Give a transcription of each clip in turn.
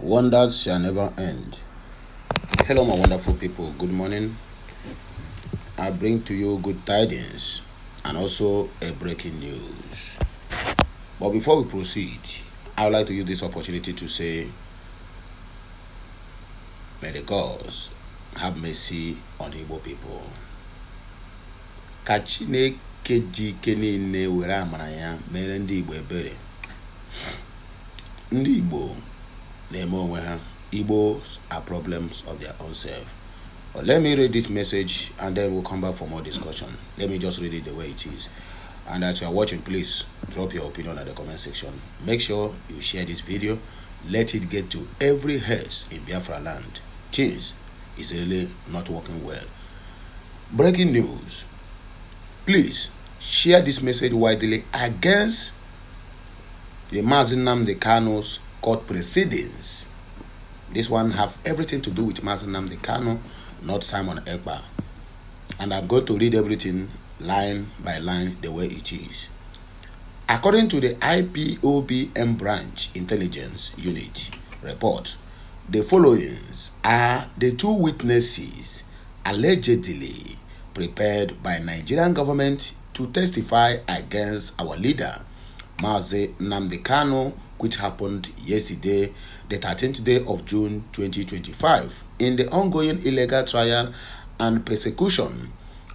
Wonders shall never end. Hello, my wonderful people. Good morning. I bring to you good tidings and also a breaking news. But before we proceed, I would like to use this opportunity to say, may the gods have mercy on Igbo people. Ka Chineke ji ike niile were amara ya mere ndị Igbo ebere. Ndị Igbo na-eme onwe ha. Igbos are problems of their own self. But let me read this message and then we'll come back for more discussion. Let me just read it the way it is. And as you are watching, please drop your opinion at the comment section. Make sure you share this video. Let it get to every head in Biafra land. Things is really not working well. Breaking news. Please share this message widely against the Mazi Nnamdi Kanu's court proceedings. This one have everything to do with Mazi Nnamdi Kanu, not Simon Ekpa. And I'm going to read everything line by line the way it is. According to the IPOBM branch intelligence unit report, the following are the two witnesses allegedly prepared by Nigerian government to testify against our leader, Mazi Nnamdi Kanu, which happened yesterday, the 13th day of June 2025, in the ongoing illegal trial and persecution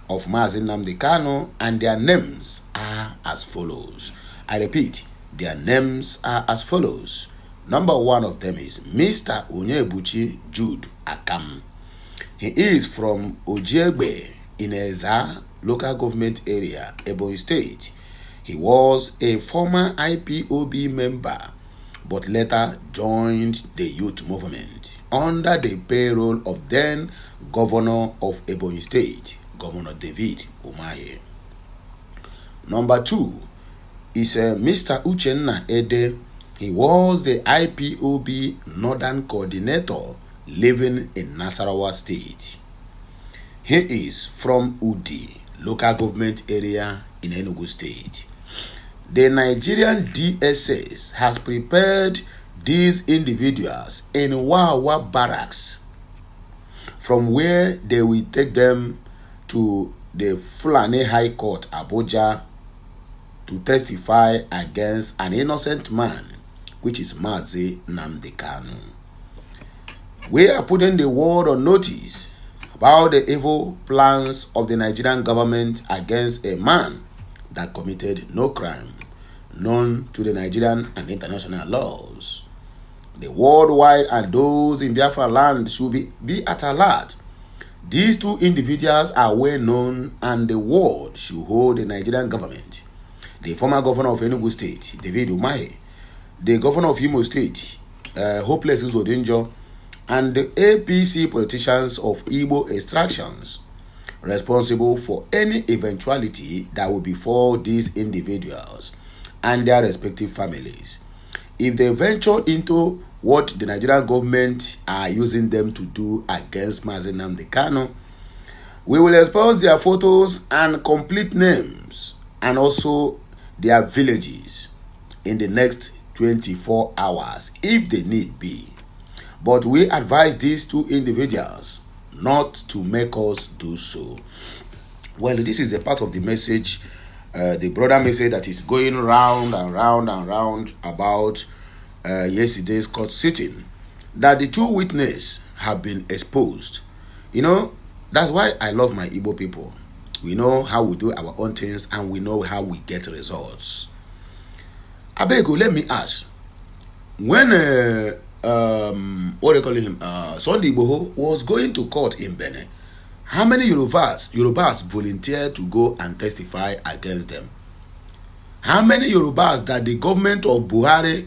of Mazi Nnamdi Kanu, and their names are as follows. I repeat, their names are as follows. Number one of them is Mr. Onyebuchi Jude Akam. He is from Ojiegbe in Eza local government area, Ebonyi State. He was a former IPOB member, but later joined the youth movement under the payroll of then Governor of Ebonyi State, Governor David Umahi. Number two is Mr. Uchenna Ede. He was the IPOB Northern Coordinator living in Nasarawa State. He is from Udi, local government area in Enugu State. The Nigerian DSS has prepared these individuals in Wawa barracks, from where they will take them to the Fulani High Court, Abuja, to testify against an innocent man, which is Mazi Nnamdi Kanu. We are putting the world on notice about the evil plans of the Nigerian government against a man that committed no crime known to the Nigerian and international laws. The worldwide and those in Biafra land should be at alert. These two individuals are well known, and the world should hold the Nigerian government, the former governor of Enugu State, David Umahi, the governor of Imo State, Hopeless Uzodinjo, and the APC politicians of Igbo extractions responsible for any eventuality that will befall these individuals and their respective families. If they venture into what the Nigerian government are using them to do against Mazi Nnamdi Kanu, we will expose their photos and complete names and also their villages in the next 24 hours if they need be. But we advise these two individuals not to make us do so. Well, this is a part of the message, the broader message that is going round and round and round about yesterday's court sitting, that the two witnesses have been exposed. You know, that's why I love my Igbo people. We know how we do our own things and we know how we get results. Abego, let me ask, when what do you call him? Sunday Igboho was going to court in Benin, how many Yorubas volunteered to go and testify against them? How many Yorubas that the government of Buhari,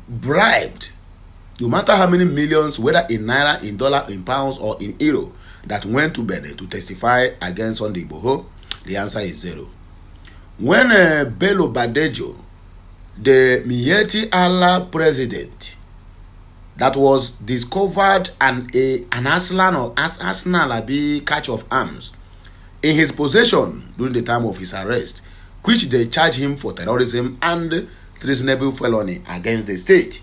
bribed, no matter how many millions, whether in naira, in dollar, in pounds, or in euro, that went to Benin to testify against Sunday Igboho? The answer is zero. When Bello Badejo, the Miyetti Allah president, that was discovered an arsenal catch of arms in his possession during the time of his arrest, which they charged him for terrorism and treasonable felony against the state.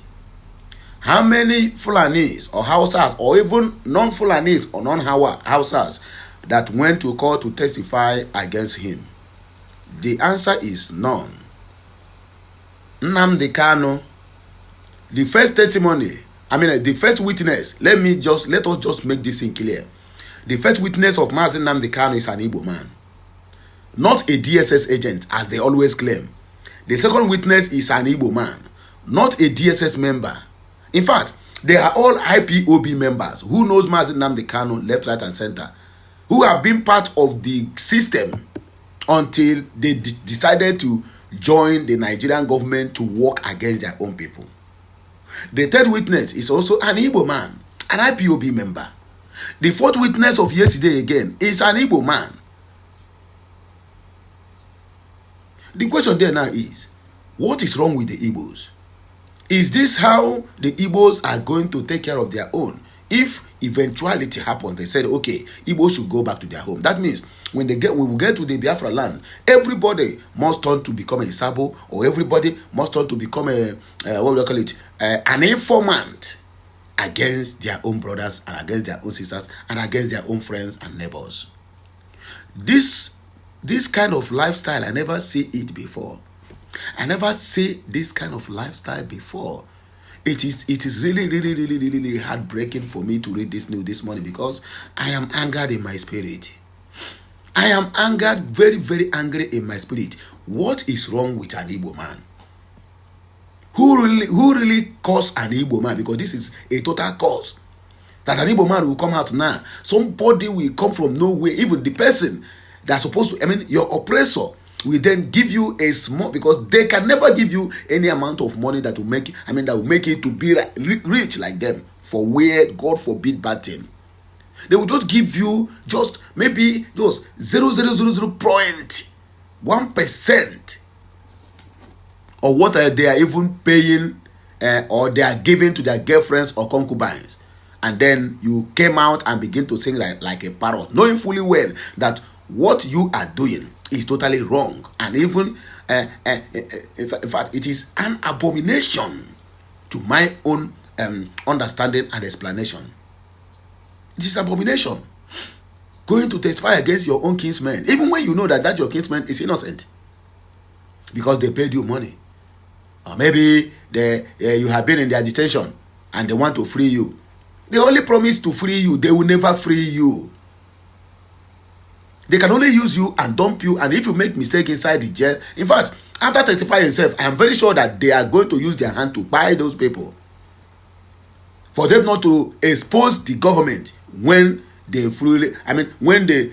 How many Fulanis or Hausas or even non-Fulanis or non-Hausas that went to court to testify against him? The answer is none. Nnamdi Kanu, the first testimony, the first witness, let us just make this thing clear. The first witness of Mazi Nnamdi Kanu is an Igbo man, not a DSS agent as they always claim. The second witness is an Igbo man, not a DSS member. In fact, they are all IPOB members who knows Mazi Nnamdi Kanu left, right, and center, who have been part of the system until they decided to join the Nigerian government to work against their own people. The third witness is also an Igbo man, an IPOB member. The fourth witness of yesterday again is an Igbo man. The question there now is, what is wrong with the Igbos? Is this how the Igbos are going to take care of their own? If eventuality happens, they said, okay, Igbos should go back to their home. That means when we will get to the Biafra land, everybody must turn to become a Sabo, or everybody must turn to become an informant against their own brothers and against their own sisters and against their own friends and neighbors. This kind of lifestyle, I never see it before. I never see this kind of lifestyle before. It is really heartbreaking for me to read this news this morning, because I am angered in my spirit. I am angered, very angry in my spirit. What is wrong with an Igbo man? Who really caused an Igbo man? Because this is a total cause. That an Igbo man will come out now. Somebody will come from nowhere. Even the person that's supposed to, your oppressor will then give you a small, because they can never give you any amount of money that will make it to be rich like them, for where God forbid bad thing. They will just give you just maybe those 0.1% of what they are even paying or they are giving to their girlfriends or concubines, and then you came out and begin to sing like a parrot, knowing fully well that what you are doing is totally wrong, and even in fact it is an abomination to my own understanding and explanation. It is abomination going to testify against your own kinsmen, even when you know that your kinsman is innocent, because they paid you money, or maybe you have been in their detention and they want to free you. They only promise to free you, they will never free you. They can only use you and dump you, and if you make mistake inside the jail, in fact, after testifying yourself, I am very sure that they are going to use their hand to buy those people, for them not to expose the government when they fully, when they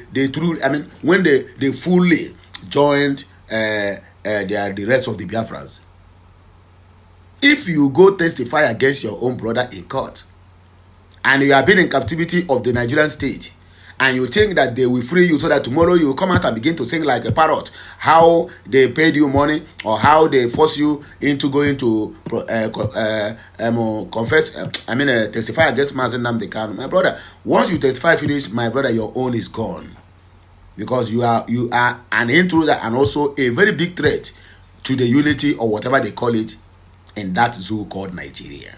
fully joined the rest of the Biafrans. If you go testify against your own brother in court, and you have been in captivity of the Nigerian state, and you think that they will free you so that tomorrow you will come out and begin to sing like a parrot, how they paid you money, or how they force you into going to testify against Mazi Nnamdi Kanu. My brother, once you testify finish, my brother, your own is gone, because you are an intruder and also a very big threat to the unity, or whatever they call it, in that zoo called Nigeria.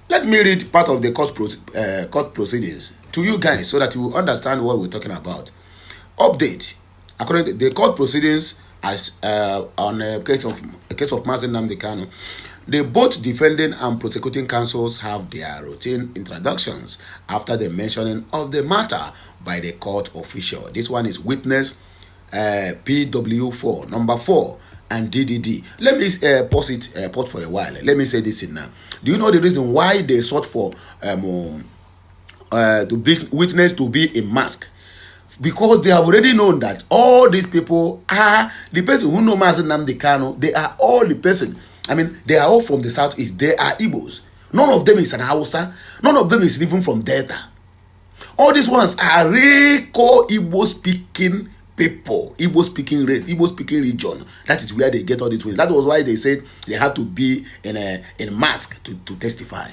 Let me read part of the court proceedings to you guys, so that you will understand what we're talking about. Update: according to the court proceedings, as on a case of Mazi Nnamdi Kanu, the both defending and prosecuting counsels have their routine introductions after the mentioning of the matter by the court official. This one is witness PW4 number 4 and DDD. Let me pause for a while. Let me say this in now. Do you know the reason why they sought for to be witness to be a mask? Because they have already known that all these people are the person who know Mazi Nnamdi Kanu. They are all the person. They are all from the southeast. They are Igbos. None of them is an Hausa. None of them is even from Delta. All these ones are really core Igbo speaking people, Igbo speaking race, Igbo speaking region. That is where they get all these ways. That was why they said they have to be in a mask to testify.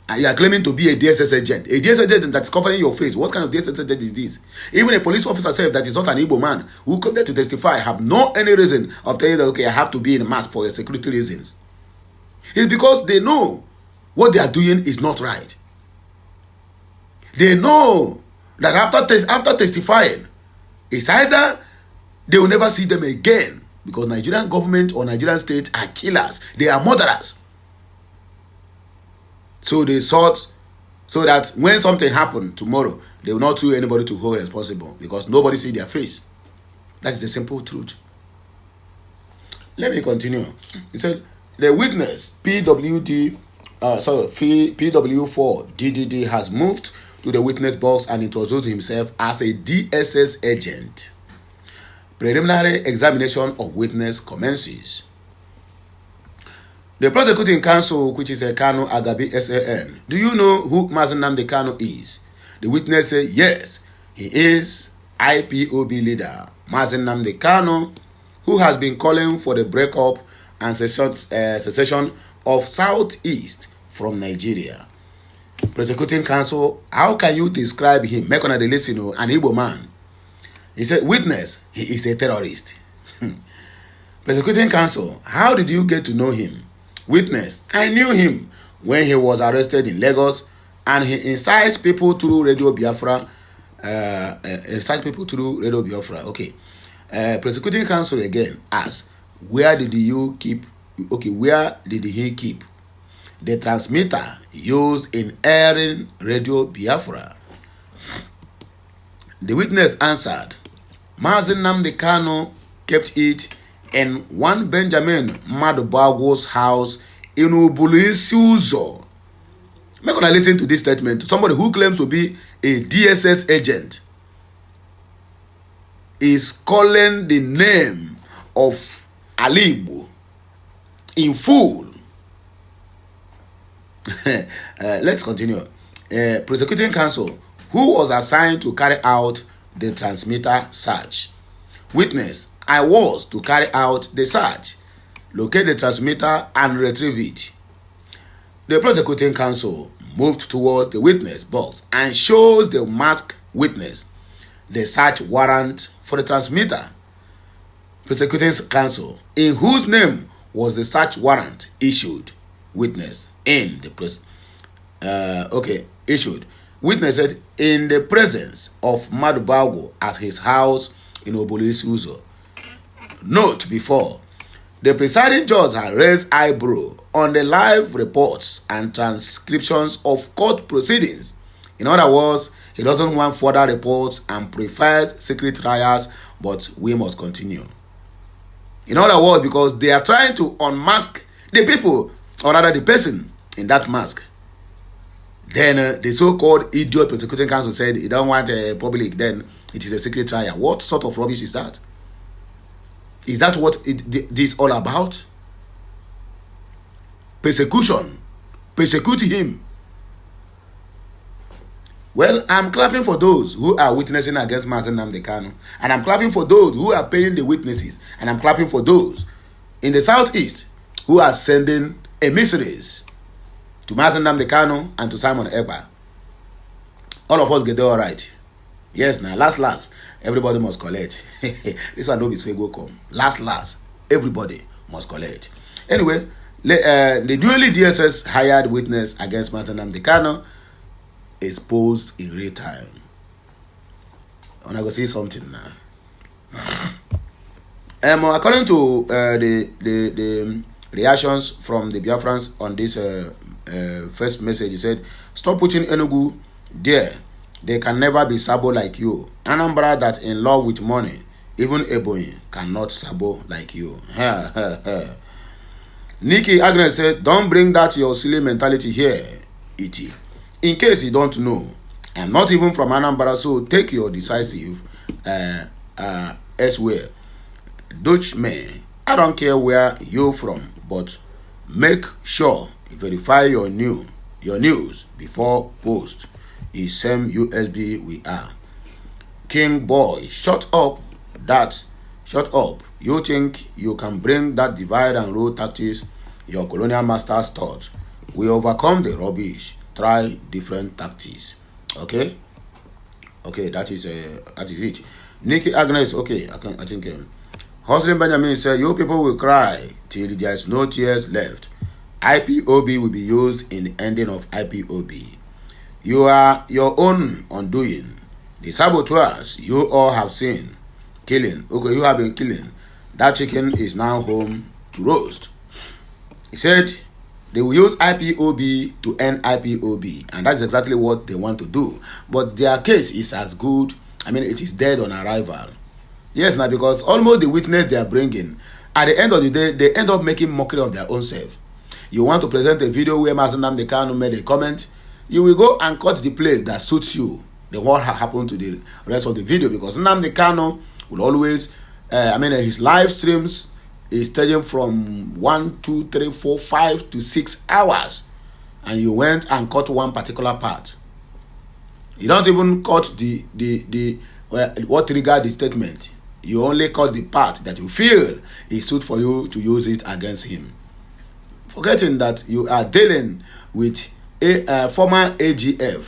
And you are claiming to be a DSS agent. A DSS agent that's covering your face. What kind of DSS agent is this? Even a police officer said that is not an Igbo man who come there to testify have no any reason of telling that, okay, I have to be in a mask for security reasons. It's because they know what they are doing is not right. They know that after testifying, it's either they will never see them again, because Nigerian government or Nigerian state are killers. They are murderers. So they sought so that when something happened tomorrow, they will not sue anybody to hold responsible, because nobody see their face. That is the simple truth. Let me continue. He said the witness PW4 DDD has moved to the witness box and introduced himself as a DSS agent. Preliminary examination of witness commences. The prosecuting counsel, which is a Kano Agabi SAN, do you know who Mazen Nnamdi Kanu is? The witness said, yes, he is IPOB leader Mazen Nnamdi Kanu, who has been calling for the breakup and secession of Southeast from Nigeria. Prosecuting counsel, how can you describe him? Make on the listen, an Igbo man. He said, witness, he is a terrorist. Prosecuting counsel, how did you get to know him? Witness, I knew him when he was arrested in Lagos, and he incites people through Radio Biafra. Okay. Prosecuting counsel again asks, where did he keep the transmitter used in airing Radio Biafra? The witness answered, Mazen Nnamdi Kanu kept it in one Benjamin Madubago's house in Ubulisi Uzo. Make una listen to this statement. Somebody who claims to be a DSS agent is calling the name of Alibu in full. Let's continue. Prosecuting counsel, who was assigned to carry out the transmitter search? Witness, I was to carry out the search, locate the transmitter and retrieve it. The prosecuting counsel moved towards the witness box and shows the masked witness the search warrant for the transmitter. Prosecuting counsel, in whose name was the search warrant issued? Witness, in the issued. Witness said, in the presence of Madubago at his house in Obolisi Uzo. Note before, the presiding judge had raised eyebrow on the live reports and transcriptions of court proceedings. In other words, he doesn't want further reports and prefers secret trials, but we must continue. In other words, because they are trying to unmask the people, or rather the person in that mask. Then the so-called idiot prosecuting counsel said he don't want a public, then it is a secret trial. What sort of rubbish is that? Is that what this is all about? Persecution. Persecute him. Well, I'm clapping for those who are witnessing against Mazen Nnamdi Kanu, and I'm clapping for those who are paying the witnesses, and I'm clapping for those in the Southeast who are sending emissaries to Mazen Nnamdi Kanu and to Simon Ekpa. All of us get there all right. Yes, now last, everybody must collect. This one don't be so go come. Last, everybody must collect. Anyway, the newly DSS hired witness against Mazen Nnamdi Kanu is posed in real time. And I go see something now. According to the reactions from the Biafrans on this first message, he said, stop putting Enugu there. They can never be Sabo like you. Anambra that in love with money, even Ebonyi cannot Sabo like you. Nikki Agnes said, don't bring that your silly mentality here, E.T. In case you don't know, I'm not even from Anambra, so take your decisive elsewhere. Dutchman, I don't care where you're from, but make sure you verify your news before post. Is same USB we are. King boy, shut up. You think you can bring that divide and rule tactics your colonial masters taught? We overcome the rubbish. Try different tactics. Okay, that is it. Nikki Agnes, okay, I think Hussein Benjamin said, you people will cry till there is no tears left. IPOB will be used in the ending of IPOB. You are your own undoing. The saboteurs you all have seen killing. Okay, you have been killing. That chicken is now home to roast. He said they will use IPOB to end IPOB, and that's exactly what they want to do. But their case is as good. I mean, it is dead on arrival. Yes, now because almost the witness they are bringing, at the end of the day, they end up making mockery of their own self. You want to present a video where Mazi Nnamdi Kanu made a comment, you will go and cut the place that suits you. Then what happened to the rest of the video? Because Nnamdi Kanu will always, his live streams is staging from 1, 2, 3, 4, 5 to 6 hours, and you went and cut one particular part. You don't even cut what triggered the statement. You only cut the part that you feel is suit for you to use it against him, forgetting that you are dealing with a former AGF,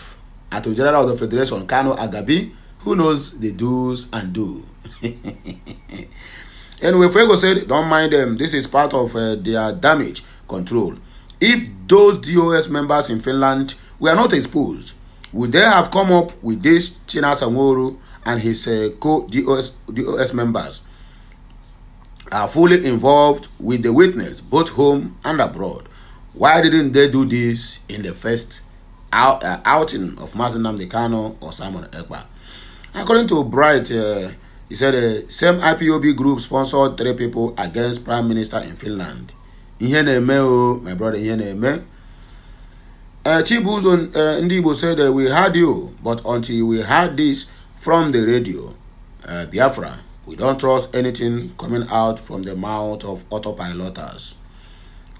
Attorney General of the Federation, Kanu Agabi, who knows the do's and do. Anyway, Fuego said, don't mind them. This is part of their damage control. If those DOS members in Finland were not exposed, would they have come up with this China Sanworu and his co-DOS members are fully involved with the witness, both home and abroad? Why didn't they do this in the first outing of Mazi Nnamdi Kanu or Simon Ekpa? According to Bright, he said same IPOB group sponsored 3 people against Prime Minister in Finland. My brother, Chibuzo Ndibo said we heard you, but until we heard this from the radio, Biafra, we don't trust anything coming out from the mouth of autopiloters.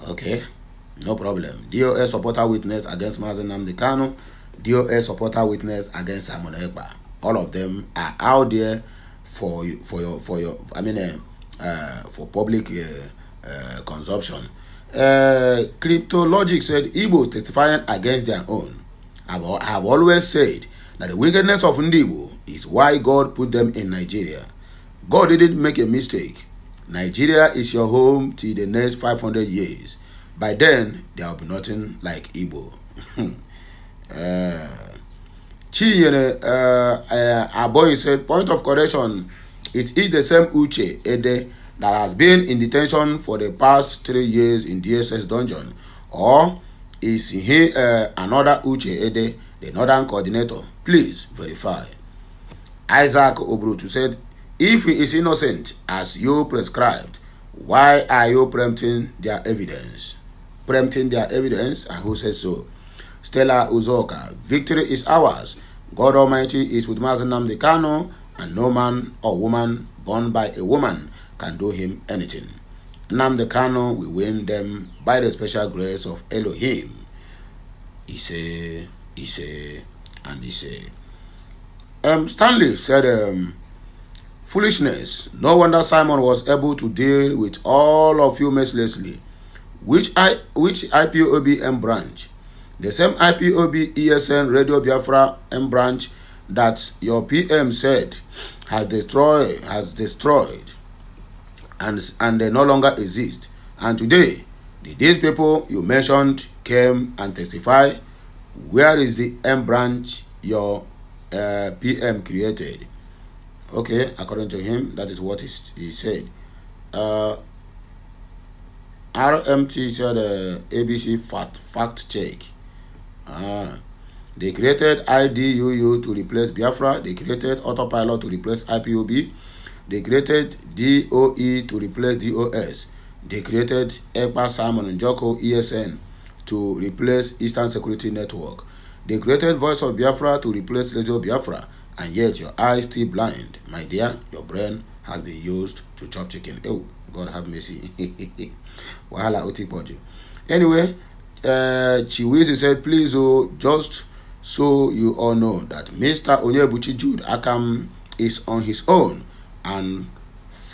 Okay, no problem. DOS supporter witness against Mazi Nnamdi Kanu, DOS supporter witness against Simon Ekpa. All of them are out there for public consumption. Cryptologic said Igbos testifying against their own. I have always said that the wickedness of Ndibo is why God put them in Nigeria. God didn't make a mistake. Nigeria is your home till the next 500 years. By then, there will be nothing like Igbo. Chinyere Aboy said, point of correction, is it the same Uche Ede that has been in detention for the past 3 years in DSS dungeon? Or is he another Uche Ede, the northern coordinator? Please verify. Isaac Obrutu said, if he is innocent as you prescribed, why are you preempting their evidence? Preempting their evidence, and who says so? Stella Uzoka, victory is ours. God Almighty is with Mazi Nnamdi Kanu, and no man or woman born by a woman can do him anything. Nnamdi Kanu will win them by the special grace of Elohim. Ise. Stanley said, foolishness. No wonder Simon was able to deal with all of you mercilessly. Which IPOB M branch? The same IPOB ESN Radio Biafra M branch that your PM said has destroyed and they no longer exist. And today, these people you mentioned came and testify. Where is the M branch your PM created? Okay, according to him, that is what he said. RMT said ABC fact check. They created IDUU to replace Biafra. They created Autopilot to replace IPOB. They created DOE to replace DOS. They created EPA Simon and Joko ESN to replace Eastern Security Network. They created Voice of Biafra to replace Radio Biafra. And yet your eyes still blind. My dear, your brain has been used to chop chicken. Oh, God have mercy. Wahala Otipoju. Anyway, Chiwizi said, please, just so you all know that Mr. Onyebuchi Jude Akam is on his own and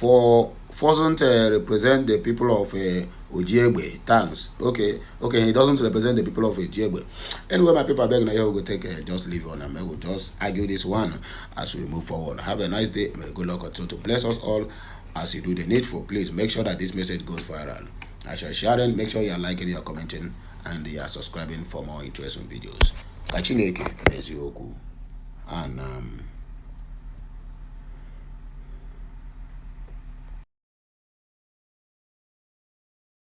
doesn't represent the people of Ojiegbe. Thanks. Okay, he doesn't represent the people of Ojiegbe. Anyway, my people, I beg now, we will take just leave on and we will just argue this one as we move forward. Have a nice day. May good luck to bless us all as you do the needful. Please make sure that this message goes viral. As you're sharing, make sure you're liking, you're commenting, and you're subscribing for more interesting videos. Kachineke, Ezioku. And